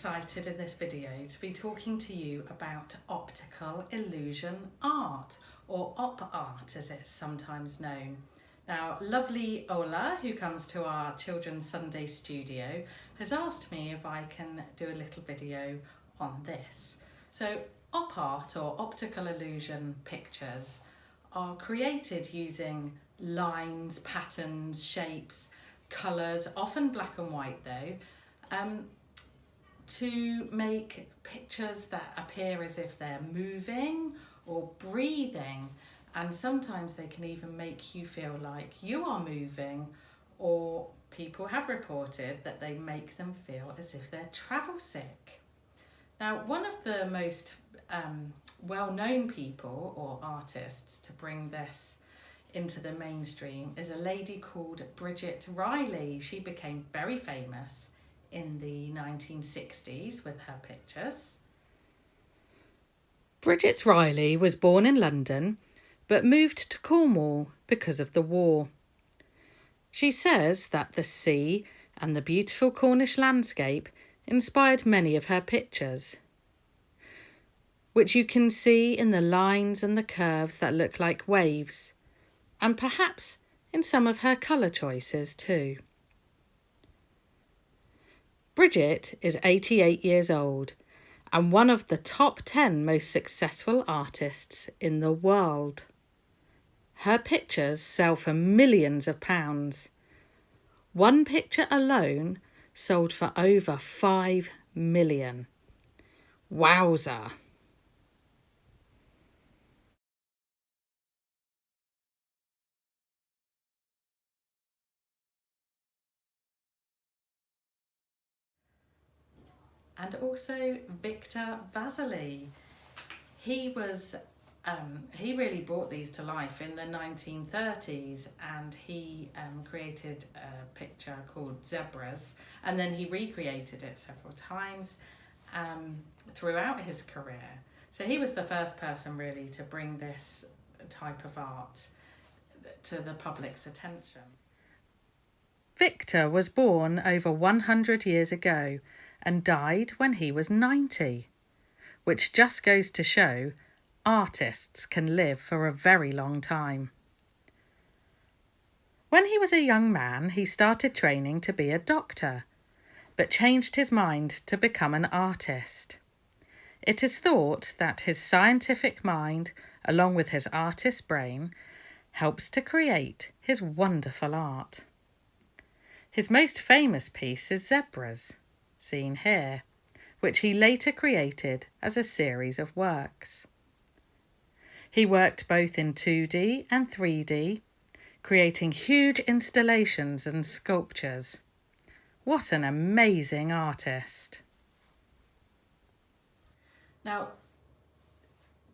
excited in this video to be talking to you about optical illusion art, or op art as it's sometimes known. Now, lovely Ola, who comes to our Children's Sunday studio, has asked me if I can do a little video on this. So op art, or optical illusion pictures, are created using lines, patterns, shapes, colours, often black and white though, to make pictures that appear as if they're moving or breathing, and sometimes they can even make you feel like you are moving, or people have reported that they make them feel as if they're travel sick. Now, one of the most well-known people or artists to bring this into the mainstream is a lady called Bridget Riley. She became very famous in the 1960s with her pictures. Bridget Riley was born in London but moved to Cornwall because of the war. She says that the sea and the beautiful Cornish landscape inspired many of her pictures, which you can see in the lines and the curves that look like waves, and perhaps in some of her colour choices too. Bridget is 88 years old and one of the top 10 most successful artists in the world. Her pictures sell for millions of pounds. One picture alone sold for over 5 million. Wowza! And also Victor Vasily. He really brought these to life in the 1930s, and he created a picture called Zebras, and then he recreated it several times throughout his career. So he was the first person really to bring this type of art to the public's attention. Victor was born over 100 years ago and died when he was 90, which just goes to show artists can live for a very long time. When he was a young man, he started training to be a doctor, but changed his mind to become an artist. It is thought that his scientific mind, along with his artist brain, helps to create his wonderful art. His most famous piece is Zebras, seen here, which he later created as a series of works. He worked both in 2D and 3D, creating huge installations and sculptures. What an amazing artist! Now,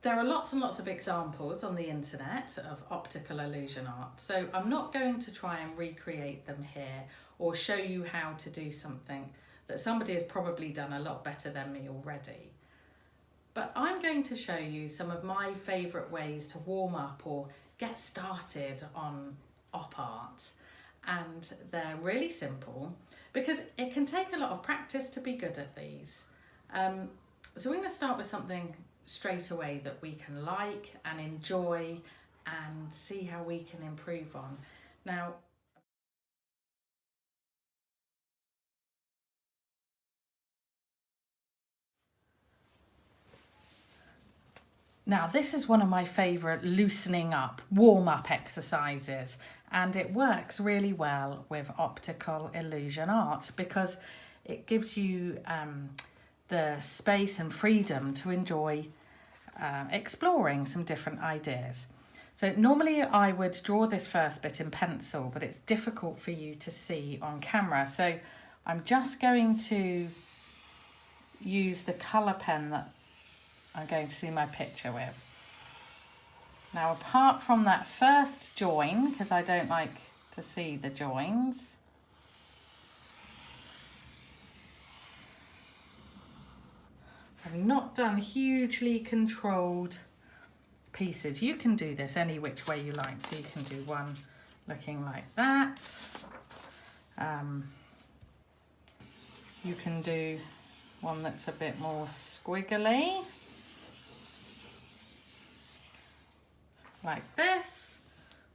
there are lots and lots of examples on the internet of optical illusion art, so I'm not going to try and recreate them here or show you how to do something that somebody has probably done a lot better than me already. But I'm going to show you some of my favourite ways to warm up or get started on op art. And they're really simple because it can take a lot of practice to be good at these. So we're going to start with something straight away that we can like and enjoy and see how we can improve on. Now this is one of my favourite loosening up, warm-up exercises, and it works really well with optical illusion art because it gives you the space and freedom to enjoy exploring some different ideas. So normally I would draw this first bit in pencil, but it's difficult for you to see on camera. So I'm just going to use the colour pen that I'm going to do my picture with. Now, apart from that first join, because I don't like to see the joins, I've not done hugely controlled pieces. You can do this any which way you like. So you can do one looking like that. You can do one that's a bit more squiggly, like this,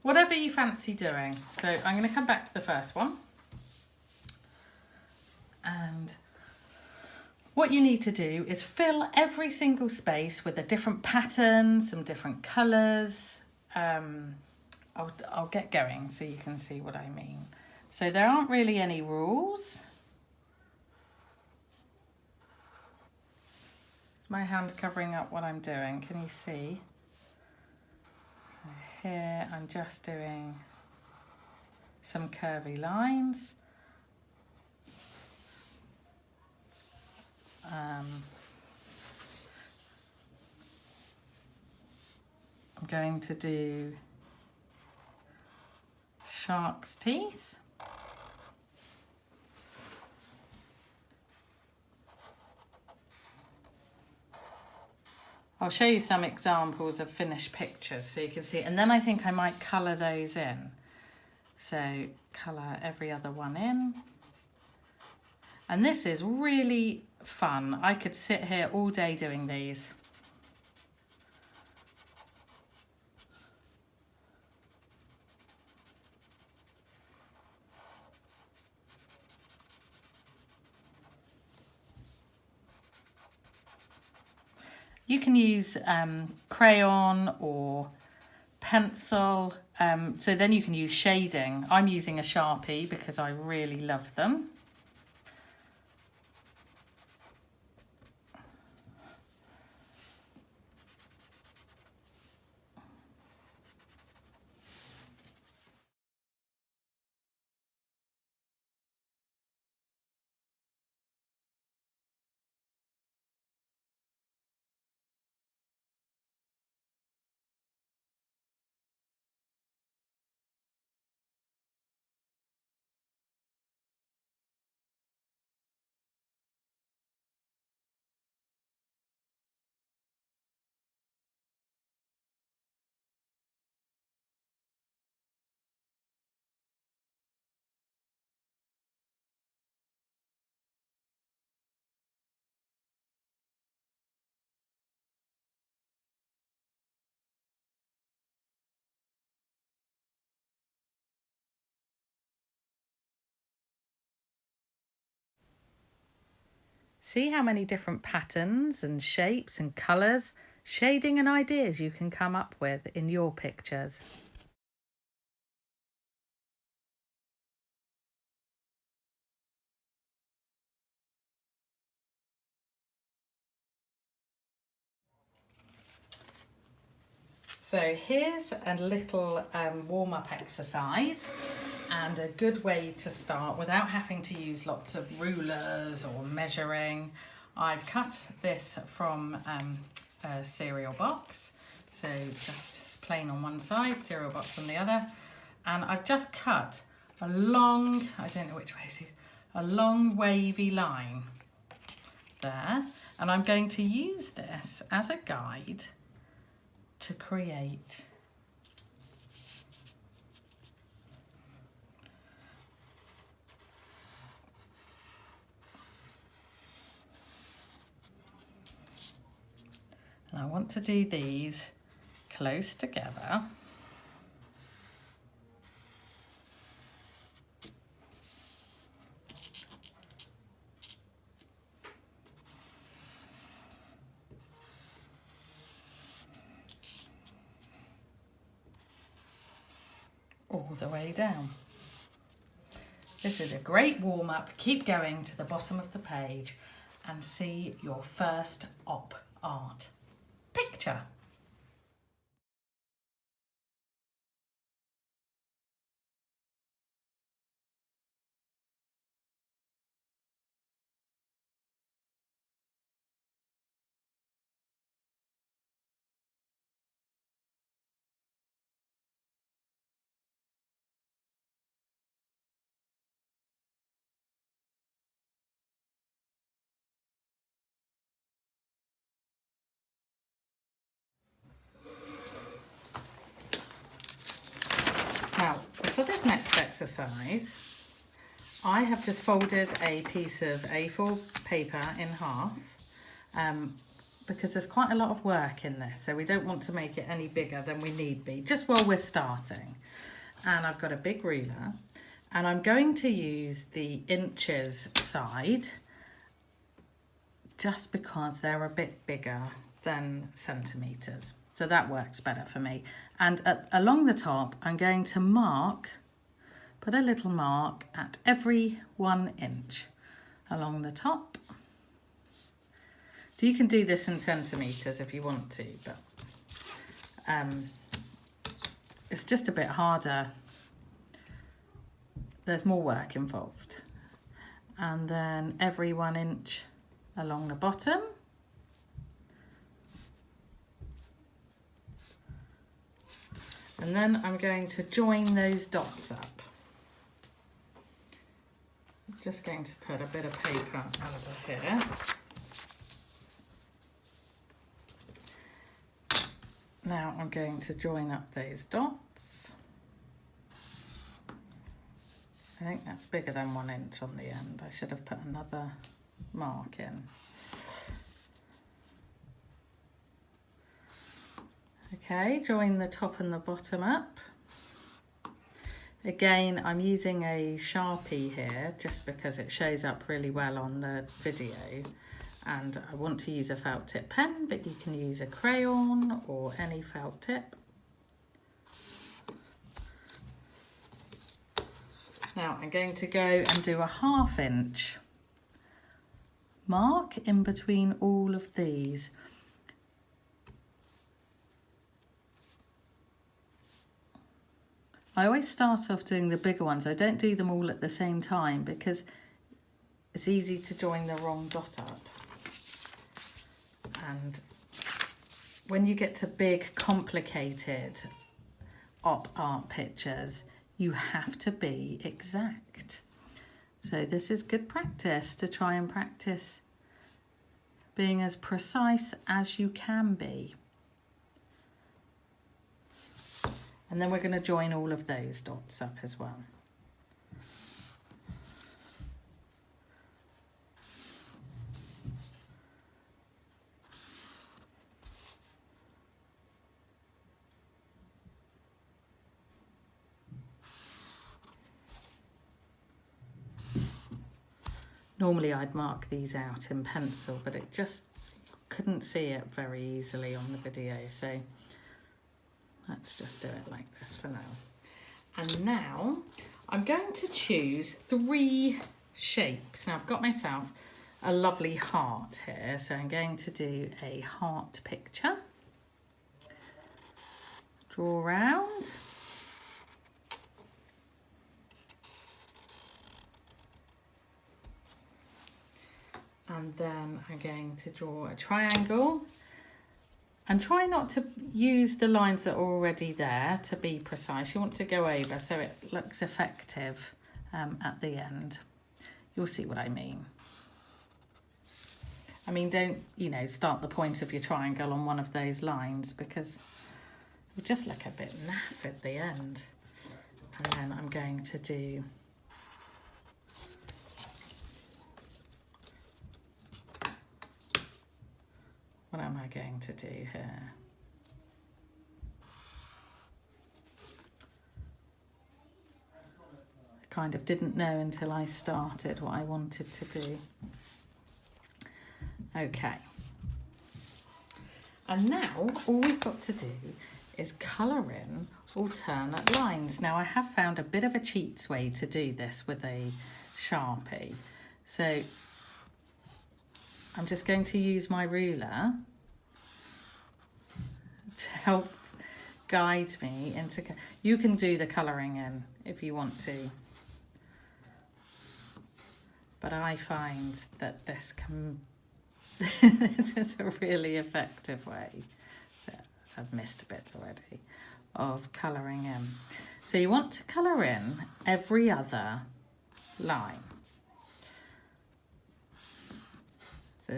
whatever you fancy doing. So I'm going to come back to the first one, and what you need to do is fill every single space with a different pattern, some different colours. I'll get going so you can see what I mean. So there aren't really any rules. My hand covering up what I'm doing, can you see? Here I'm just doing some curvy lines. I'm going to do shark's teeth. I'll show you some examples of finished pictures so you can see, and then I think I might colour those in. So colour every other one in. And this is really fun. I could sit here all day doing these. You can use crayon or pencil, so then you can use shading. I'm using a Sharpie because I really love them. See how many different patterns and shapes and colours, shading and ideas you can come up with in your pictures. So here's a little warm-up exercise, and a good way to start without having to use lots of rulers or measuring. I've cut this from a cereal box, so just plain on one side, cereal box on the other, and I've just cut a long, I don't know which way it is, a long wavy line there, and I'm going to use this as a guide to create and I want to do these close together. All the way down. This is a great warm-up. Keep going to the bottom of the page and see your first op art picture. Now, for this next exercise, I have just folded a piece of A4 paper in half because there's quite a lot of work in this, so we don't want to make it any bigger than we need be, just while we're starting. And I've got a big ruler, and I'm going to use the inches side just because they're a bit bigger than centimetres. So that works better for me. And along the top, I'm going to put a little mark at every 1 inch along the top. So you can do this in centimetres if you want to, but it's just a bit harder. There's more work involved. And then every 1 inch along the bottom. And then I'm going to join those dots up. I'm just going to put a bit of paper under here. Now I'm going to join up those dots. I think that's bigger than 1 inch on the end. I should have put another mark in. Okay, join the top and the bottom up. Again, I'm using a Sharpie here just because it shows up really well on the video, and I want to use a felt tip pen, but you can use a crayon or any felt tip. Now I'm going to go and do a 1/2 inch mark in between all of these. I always start off doing the bigger ones. I don't do them all at the same time because it's easy to join the wrong dot up. And when you get to big, complicated op art pictures, you have to be exact. So this is good practice to try and practice being as precise as you can be. And then we're going to join all of those dots up as well. Normally I'd mark these out in pencil, but it just couldn't see it very easily on the video, so let's just do it like this for now. And now I'm going to choose 3 shapes. Now I've got myself a lovely heart here, so I'm going to do a heart picture. Draw around. And then I'm going to draw a triangle. And try not to use the lines that are already there to be precise. You want to go over so it looks effective at the end. You'll see what I mean. I mean, don't, start the point of your triangle on one of those lines because it would just look a bit naff at the end. And then I'm going to do what am I going to do here? I kind of didn't know until I started what I wanted to do. Okay. And now all we've got to do is colour in alternate lines. Now I have found a bit of a cheats way to do this with a Sharpie. So I'm just going to use my ruler to help guide me into... You can do the colouring in if you want to. But I find that this is a really effective way. So I've missed bits already of colouring in. So you want to colour in every other line. So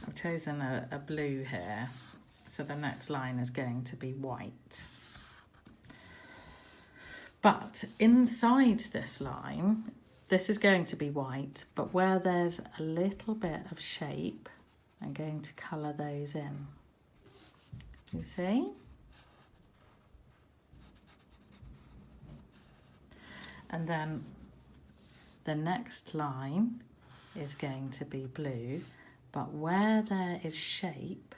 I've chosen a blue here, so the next line is going to be white. But inside this line, this is going to be white, but where there's a little bit of shape, I'm going to colour those in. You see? And then the next line is going to be blue, but where there is shape,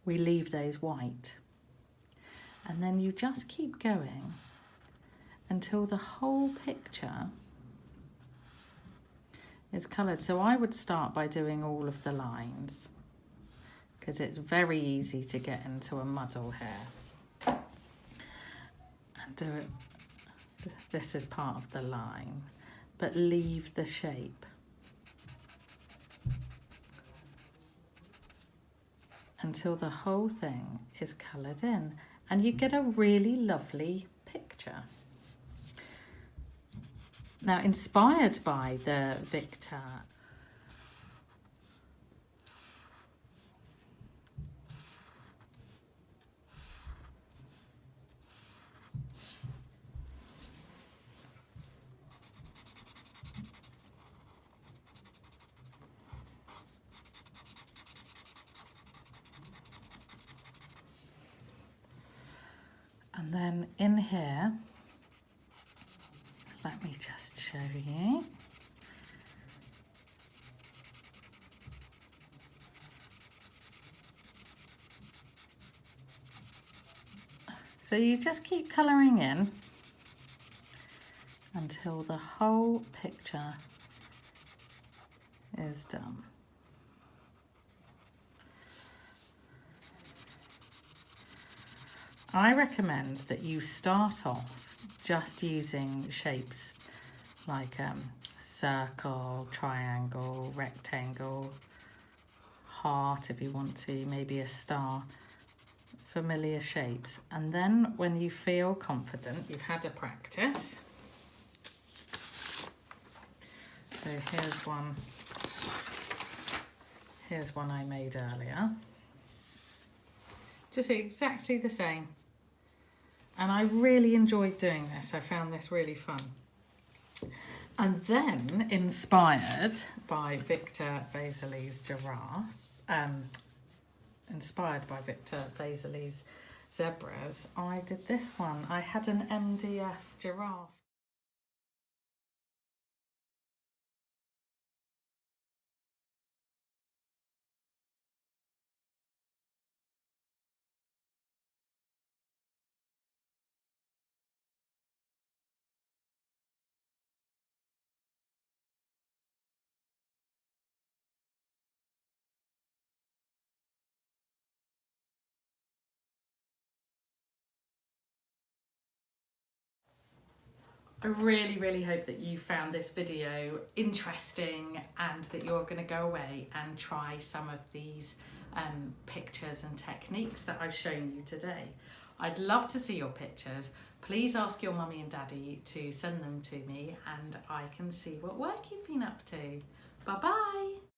we leave those white. And then you just keep going until the whole picture is coloured. So I would start by doing all of the lines, because it's very easy to get into a muddle here. And do it, this is part of the line, but leave the shape. Until the whole thing is coloured in, and you get a really lovely picture. Now, inspired by the Victor and then in here, let me just show you. So you just keep colouring in until the whole picture is done. I recommend that you start off just using shapes like circle, triangle, rectangle, heart if you want to, maybe a star, familiar shapes. And then when you feel confident, you've had a practice. So here's one I made earlier. Just exactly the same. And I really enjoyed doing this. I found this really fun. And then, inspired by Victor Vesely's giraffe, inspired by Victor Vesely's zebras, I did this one. I had an MDF giraffe. I really, really hope that you found this video interesting and that you're going to go away and try some of these pictures and techniques that I've shown you today. I'd love to see your pictures. Please ask your mummy and daddy to send them to me and I can see what work you've been up to. Bye-bye.